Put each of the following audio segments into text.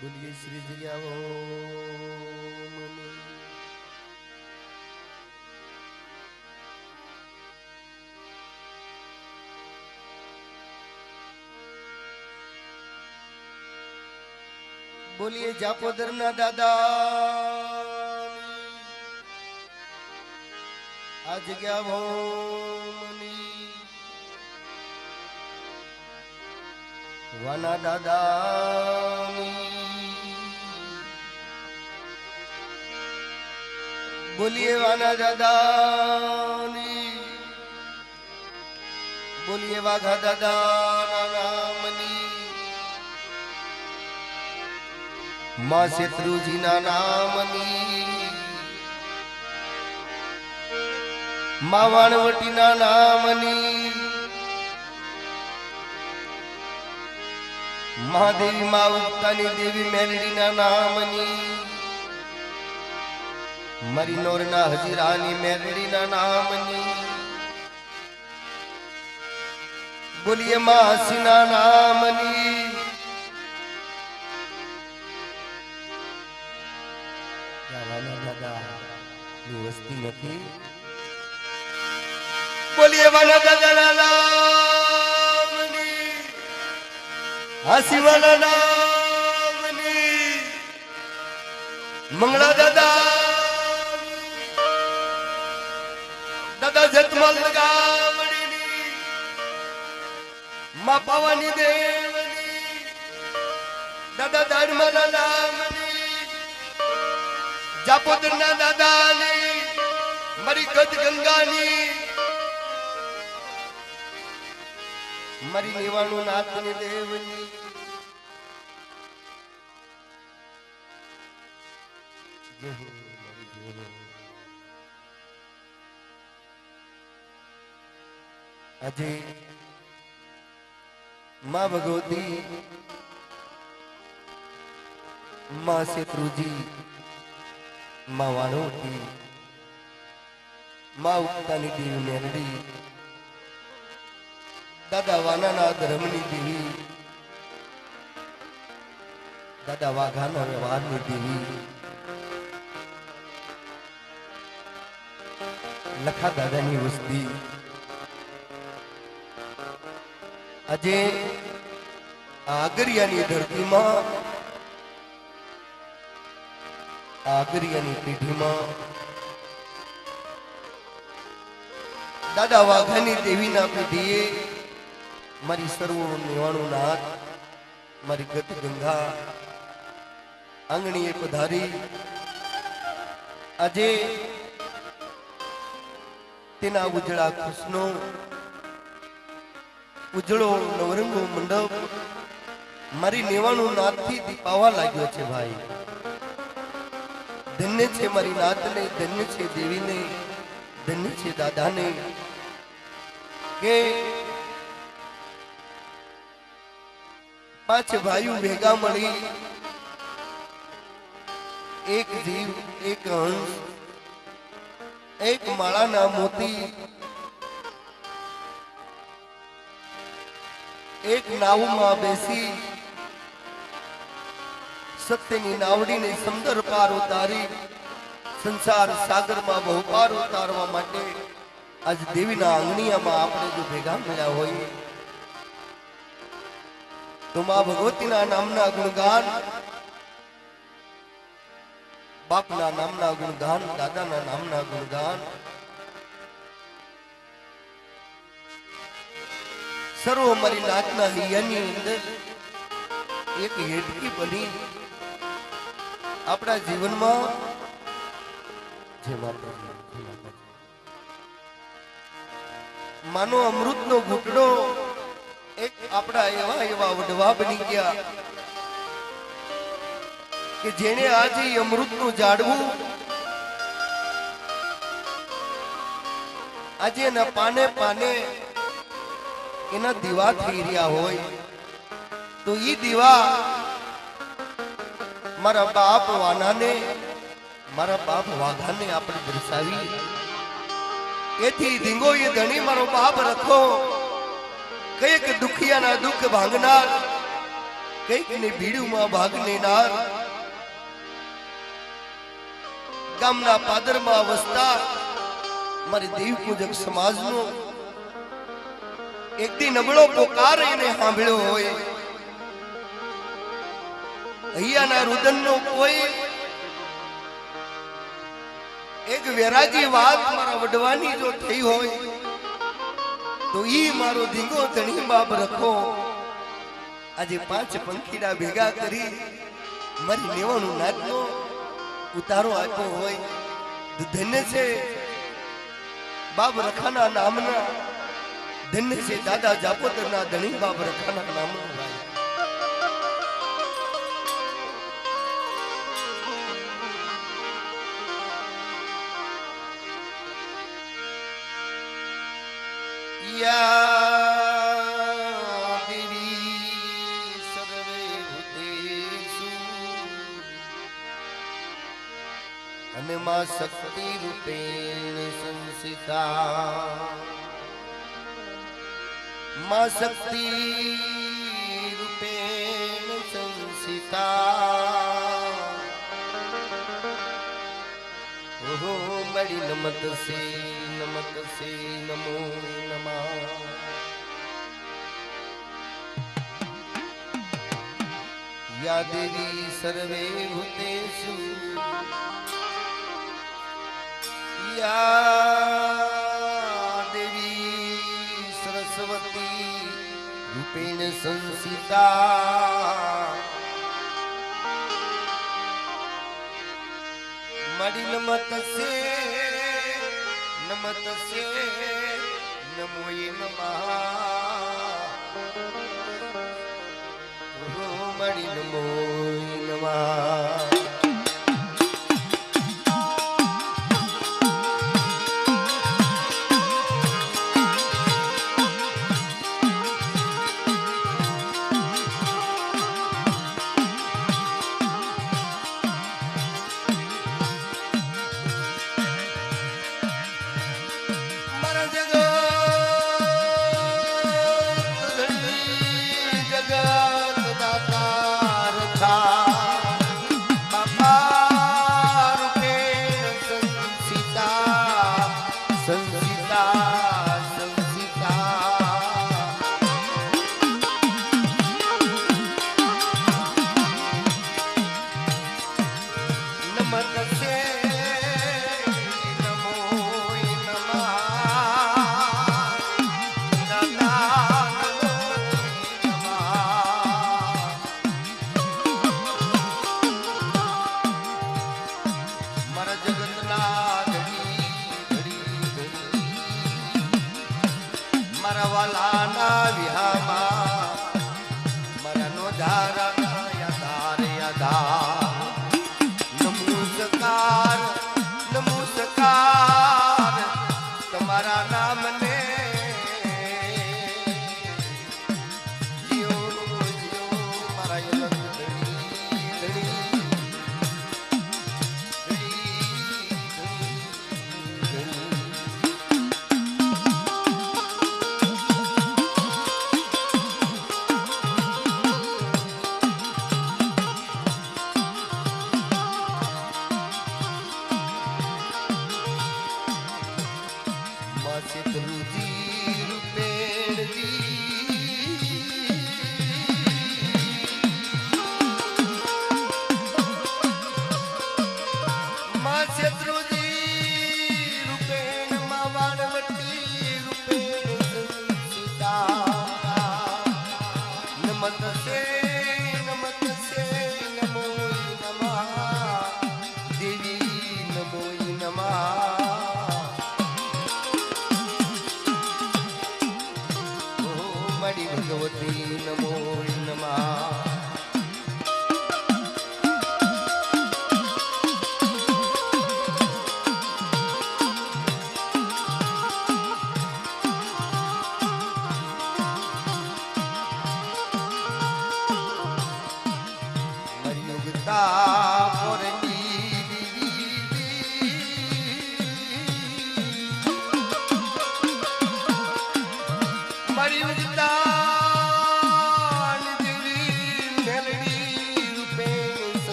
बोलिए श्री जयाओ बोलिए जापोदर ना दादा आज क्या वो मनी वाना दादा बोलिए वाना दादा बोलिए वाघा दादा नामनी मां शत्रुजी ना नामनी मां वाणवटी ना नामनी महादेवी मां उक्तानी देवी मेलडी ना नामनी मरी नोर ना हजीरानी मेलडी ना नामनी बोलिए मां हसीना नामनी वस्ती नहीं बोलिए वाला दादा नामनी हसी वाला नामनी मंगला दादा दादा जतमल लगावणी मां पावानी देवनी दादा धर्मला नामनी जापोदर ना दादा ने मरी गद गंगा ने मरी निवाणु नाथ ने देवनी अजय मां भगवती मां शत्रुजी मां वाणवटी मां उक्तानी देवी मेलडी दादा वाना धर्मनी देवी दादा वाघाना व्यवहारनी देवी लखा दादानी वस्ती अजे आगरियानी धरती में आगरियानी पेढ़ी में दादा वाघानी देवी ना पेढ़ीए मारी सर्व निवाणु नाथ मारी गत गंगा आंगणीए पधारी अजे तेना उजड़ा कृष्णो उजड़ो नवरंगो मंडप मारी निवाणु नाथ थी दीपावा लाग्यो छे भाई धन्य छे मारी नाथ ने धन्य छे देवी ने धन्य छे दादा ने के पांच भाई भेगा मળી एक जीव एक हंस एक माला ना मोती एक नाव में बेसी सत्यनी नावड़ी ने समंदर पार उतारी संसार सागर में बहुपार उतारवा माटे आज देवी ना आंगणिया में आपने जो भेगा मिला होई तो मां भगवती ना नामना गुणगान बाप ना नामना गुणगान दादा ना नामना गुणगान सर्व मारी नाचना हियानी अंदर एक हेडकी बनी अपना जीवन में मानो अमृत नो घूटड़ो एक अपना एवा एवा वडवा बनी गया कि जेने आज ही अमृत नु जाड़वू आज न पाने पाने एना दीवा थी रिया होय तो ये दीवा मारा बाप वाना ने मारा बाप वाघा ने आपने दर्शावी एथी धींगो ये धनी मारो बाप रखो कईक दुखिया ना दुख भांगनार કઈક ને ભીડુમાં ભાગને નાર ગામના પાદરમાં વસતા મારી દેવ પૂજક સમાજનો એક દી નબળો પોકાર એને સાંભળ્યો હોય અહીંયાના રુદનનો કોઈ એક વેરાજી વાત મારા વડવાની જો થઈ હોય તો ઈ મારો ધીંગો ધણી બાપ રખો આજે 5 પંખીડા ભેગા કરી મારી નેવાનું નાચનો ઉતારો આપ્યો હોય તો ધન્ય છે બાપ રખાના નામના, ધન્ય છે દાદા જાપોદરના ધણી બાપ રખાના નામનો ભાઈ. અને માં શક્તિ રૂપેણ સંસિતા, માં શક્તિ રૂપેણ સંસિતા, ઓહો બડી નમત સે નમો નમઃ. યા દેવી સર્વે ભૂતેષુ યા દેવી સરસ્વતી રૂપેણ સંસિતા, મડી નમત સે નમો નમઃ. મડી નમો નમઃ.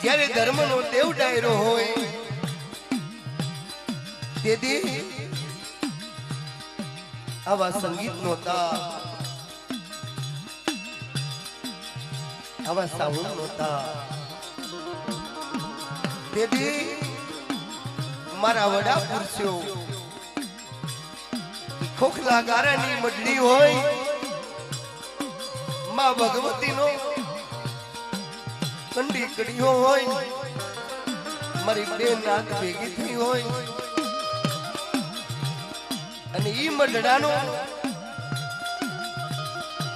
જ્યારે ધર્મનો દેવ ડાયરો હોય તેથી આવા સંગીતનો તાલ, આવા સાઉન્ડનો તાલ, તેથી મારા વડા પુરુષો ખોખલા ગારાની મડલી હોય, માં ભગવતીનો કંડી કડીઓ હોય, મારી બે નાક ભેગી થઈ હોય અને ઈ મડડાનો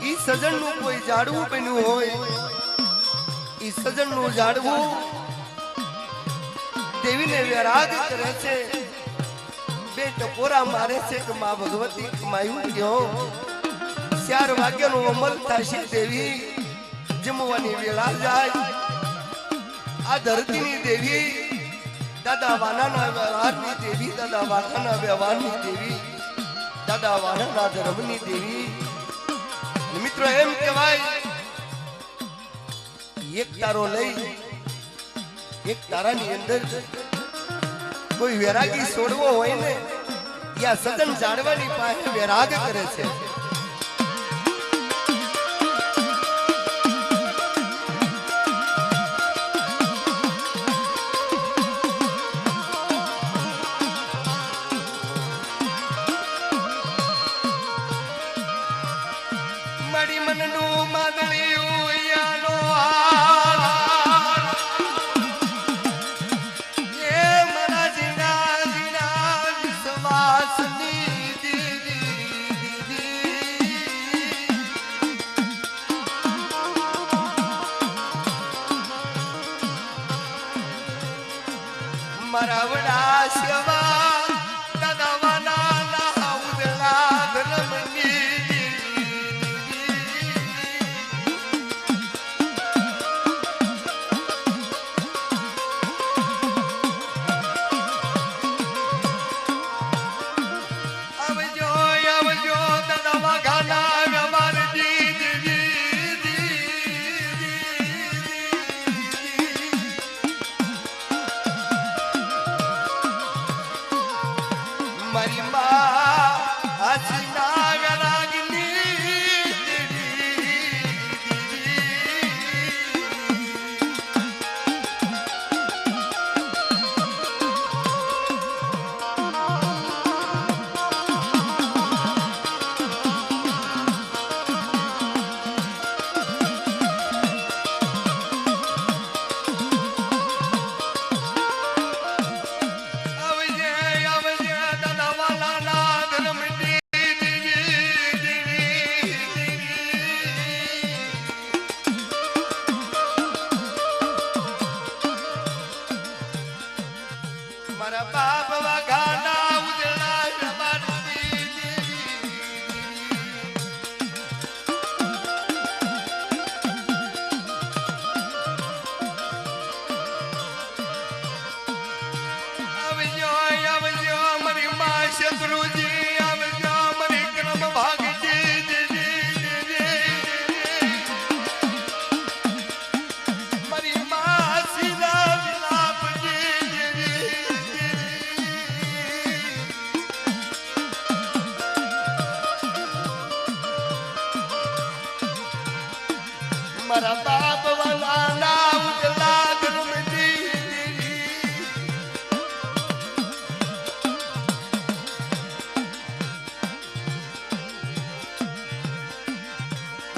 ઈ સજનનું કોઈ ઝાડવું બન્યું હોય, ઈ સજનનું ઝાડવું દેવીને વિરાગ કરે છે, બે ટપોરા મારે છે કે માં ભગવતી માયું ગયો 4 વાગ્યાનો અમલ થશે દેવી જમવાની વેળા જાય, આ ધરતીની દેવી દાદા વાનાના વ્યવહારની દેવી, દાદા વાનાના વ્યવહારની દેવી, દાદા વાનાના ધર્મની દેવી. મિત્રો એમ કહેવાય એક તારો લઈ એક તારાની અંદર કોઈ વૈરાગી છોડવો હોય ને યા સદન જાણવાની પાસે વૈરાગ કરે છે. મડી મનનું માદળિયું યાનો મારા વડા સેવા દાદા વાના ઉદલા ધર્મની આવજો આવજો દાદા વાઘાના વ્યવહાર મારી માં હસના ગરાગની મારા બાપ વાઘાના ઉદલા જમાનની આવજો આવજો મારી માં શત્રુજી, આવજો મારી ક્રમ ભાગજી મારી માં સીધા મારા બાપ વાલા ઉજલા ધર્મની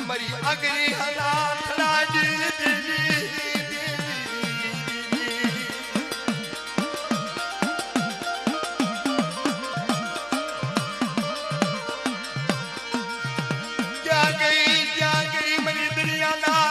મારી અગરી હલા ખલાડી ક્યાં ગઈ મારી દરિયાના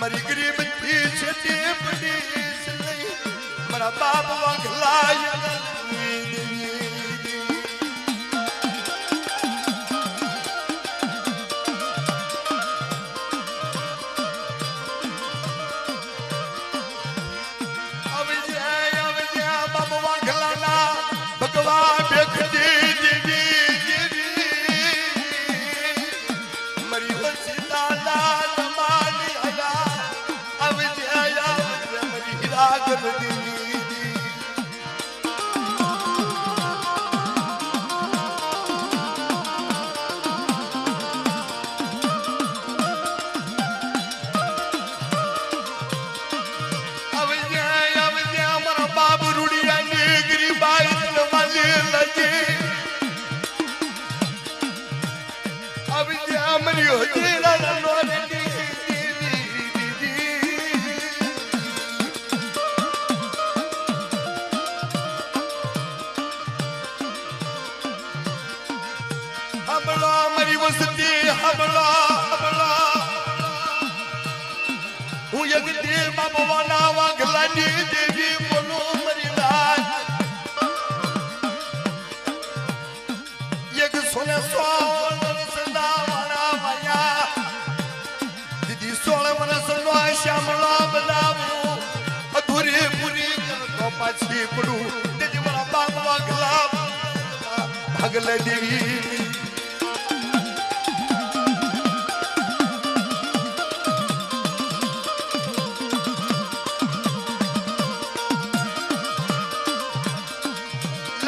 મારી ગરીબ છે મારા બાપ વાઘલા મર્યો જીરાનો હમલો મારી વસતી હમલો હું યગતી બાબવાના વાઘલાની દેવી બોલો મરી રાત યગ સોને સોળ સદા વાળા વાયા દીદી 16 વર્ષનો શ્યામળો બનાવું અધૂરી પૂરી કરતો પાછી પડું દેજી મારા બાપ વાઘલા ભાગલે દેવી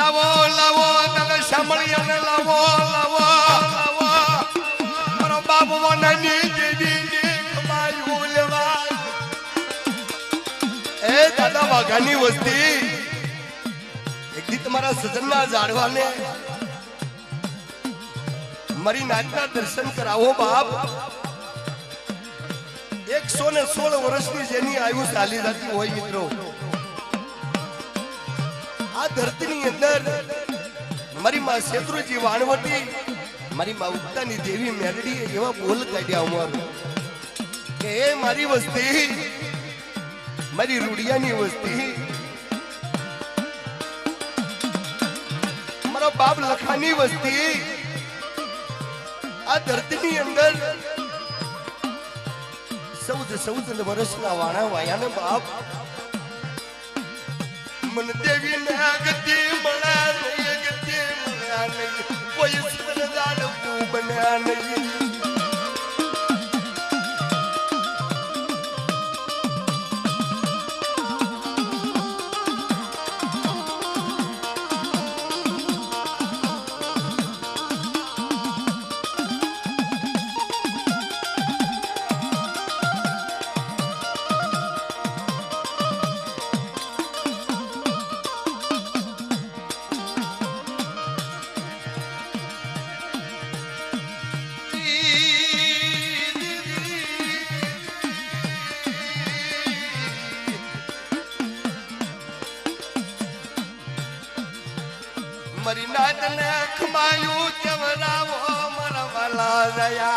લાવો લાવો તને સાંભળીને લાવો લાવો લાવો મારો બાપ વનની દેવી કમાયું લેવા એ દાદા વાઘાની વસ્તી એક દી તમારા સજનના જાડવાને મારી નાચના દર્શન કરાવો બાપ 116 વર્ષની જેની આયુ ચાલી જતી હોય મિત્રો આ ધરતીની અંદર મારી માં શેત્રુજી વાણવટી મારી માં ઉગતાની દેવી મેરડીએ એવા બોલ કાઢ્યા અમાર કે એ મારી વસ્તી મારી રૂડિયાની વસ્તી મારા બાપ લખાની વસ્તી આ ધરતીની અંદર 14 વર્ષના વાણા વાયાને બાપ मन देवी ने गति बना नहीं गति बना नहीं कोई सरदार को बना नहीं मरी नाथ ने खमायू चवरावो मरवाला दया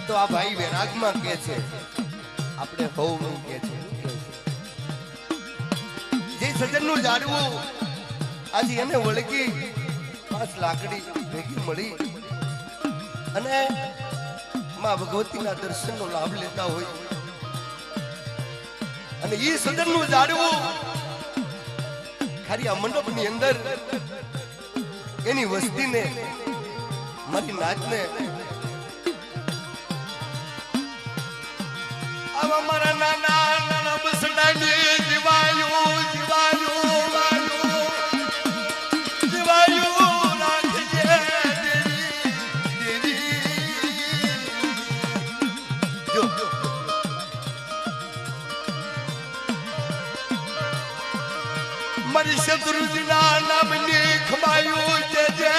तो आ भाई वैराग में के छे आपने होव में के छे जे सजन नु जाडवो आज એને વળગી 5 લાકડી ભેગી મળી અને માં ભગવતીના દર્શનનો લાભ લેતા હોય અને ઈ સજન નું જાડવું ખાલી આ મંડપની અંદર એની વસ્તીને મારી નાચને अब हमारा नाना नाना बसडानी जीवायु जीवायु जीवायु राख जे देवी जो मरी शत्रुजी ना नाम ने खमायु जे जे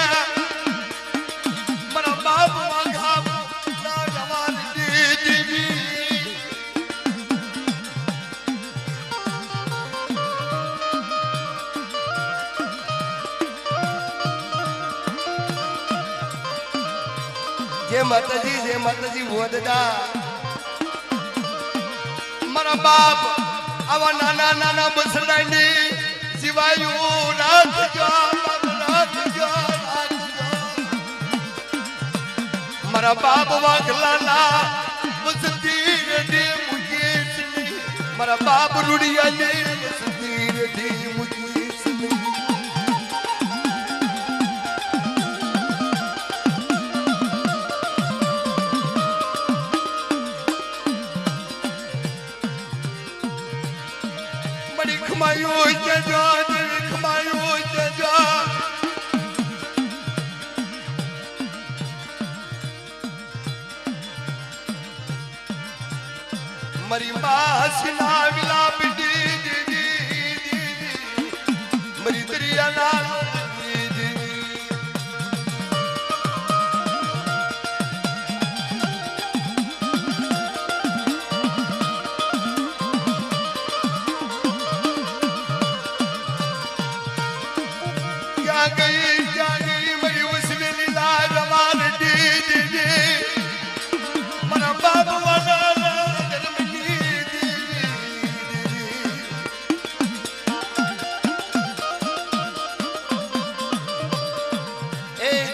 मरा बाप वाघा ना जवान देवी जय माताजी वोददा मारा बाप आवा नाना नाना बसडानी जीवायु राख जो मारा बाप वागलाना बसती रे मुझे मारा बाप रुड़िया ने बसती रे मुझे मरी खमायो जजा देवी खमायो जजा मरी मासिना विलाप दी दी दी मरी दरिया नाल दी दी क्या गई मरी उस वेली ला रवान दी दी दी मरा बाबू वाला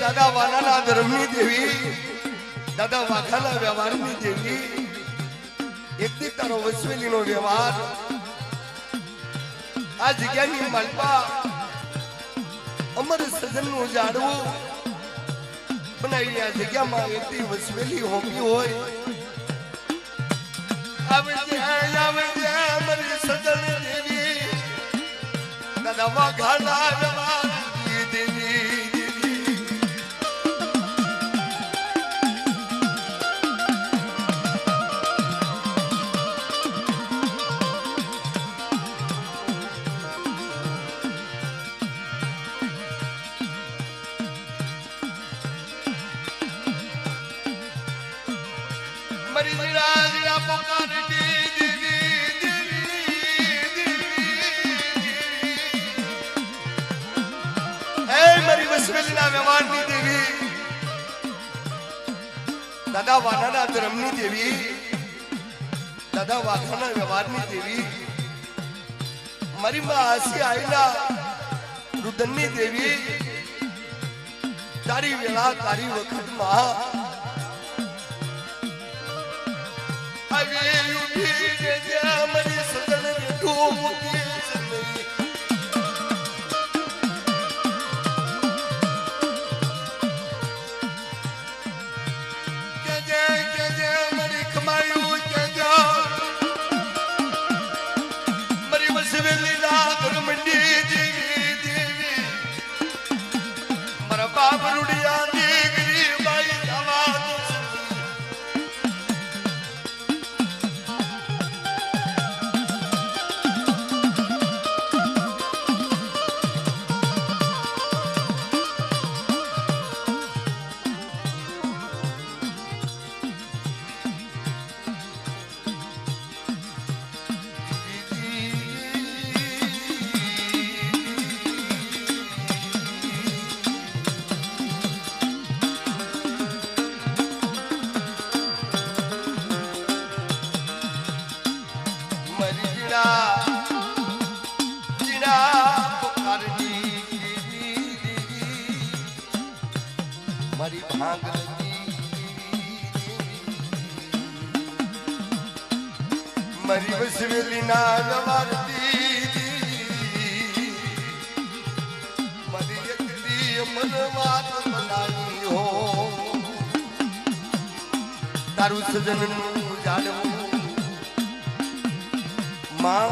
दादा वाला धर्मनी देवी दादा वाघाला व्यवहारनी देवी एक दी तारो वसवेली नो व्यवहार आ जग्यानी मालपा अमर सजन नु जाड़वू बनाई आ जग्या में एक दी वसवेली होमी होय आवजे अमर सजन देवी दादा वाघाला व्यवहार देवी मरी निराज पुकार दी देवी ए मरी वसवेली ना व्यवहारनी देवी दादा वाना धर्मनी देवी दादा वाघाना व्यवहारनी देवी मरी मां आसी आईला रुदननी देवी तारी वेला तारी वखत मां अगे उठी जजा मरी सदन डूब के चली जजा मरी खमायो जजा मरी वसवेली ना धर्मनी देवी मरा बाप रुड़िया देगरी बाई आवाज मरी भांग मरी वसवेली ना व्यवहारती मरी एक दी मन बात बनाई हो तारू सजन जाड़वू मां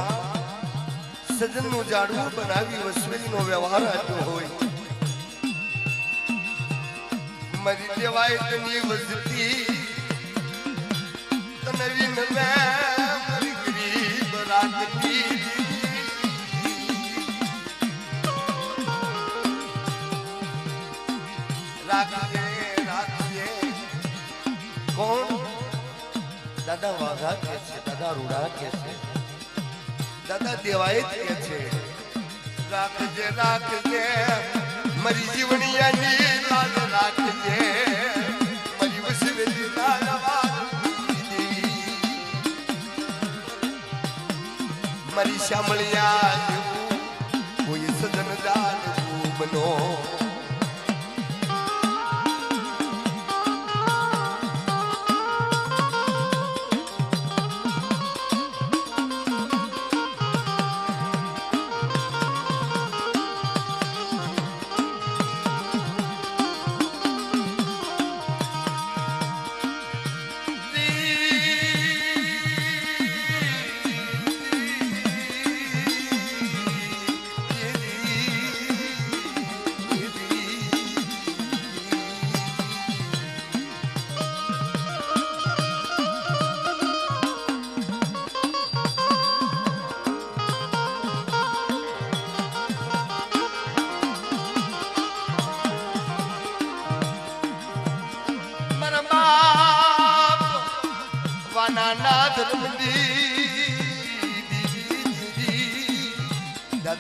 सजन नु जाड़वू बनावी वसवेली नो व्यवहार आप्यो होय मरी देवाय तनी वजती तनवीन में मरी गरीब रागती राखजे कौन दादा वाघा के छे दादा रूड़ा के छे दादा देवायत के छे राखजे मरी जीवनिया नी लाज राखजे मरी वसवेली ना मरी श्यामलिया कोई सजन दान बनो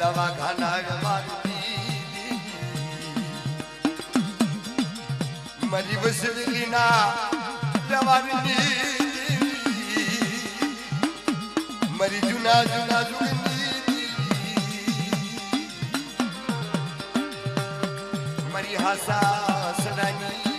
દવાખાના મારી વસવીના જવાની મારી જૂના જૂના જુગની મારી હાસા સડાની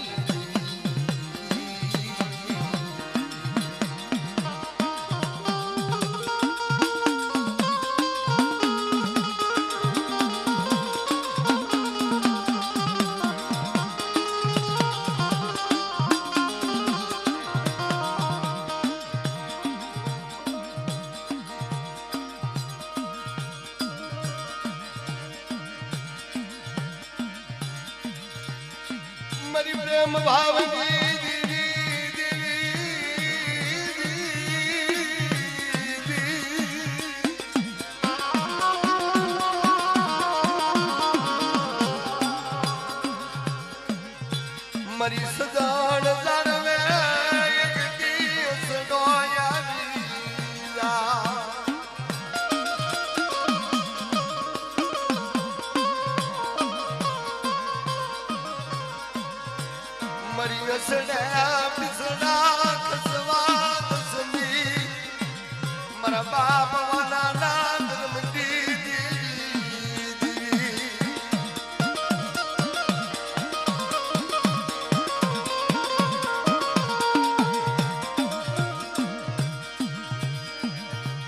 મારી પ્રેમ ભાવની મારી સદાણ જાણવે એક દિવસ ડોયા મરી અસડા પિસડા કસવા દસની મારા બાપ વાલા ના ધર્મતી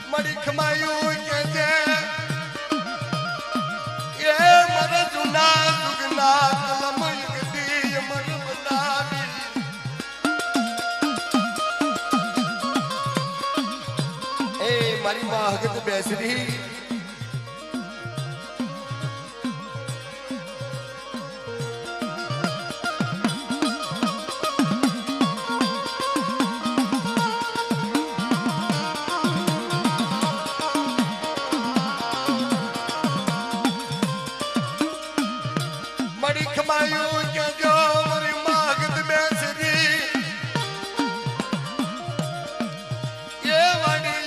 મળી ખમાયું કે જે એ મારા જૂના જુગના કલમ એકદી મર મારી માં હગત બેસરી મળી ખમાયું કે જો મારી માં હગત બેસરી એ વાડી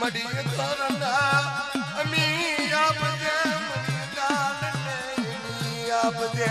મડી કરના અમી આપજે મડી દાનને આપજે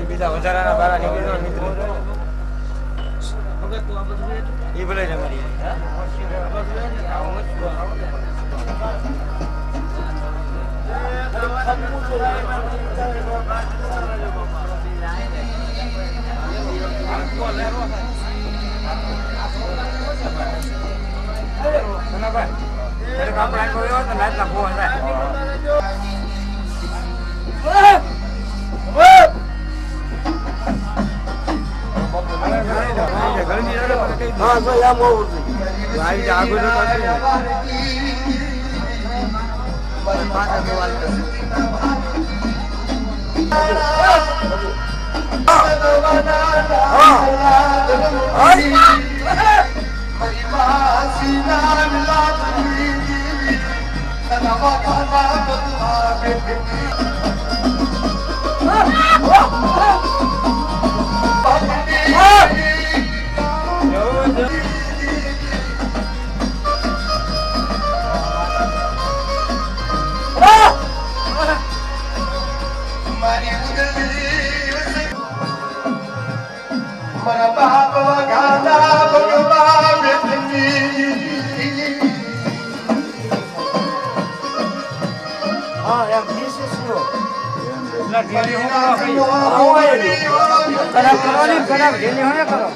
બીજા વધારાના બારા નીકળી મિત્રો એ ભલે છે મારી हाँ तो या वो भाई जागो तो करते हैं बात है वाल મારા બાપ વગાડા ભગવા બેઠી શિષ્યો કરાવ કરવાની કરાવ જેની હોય કરો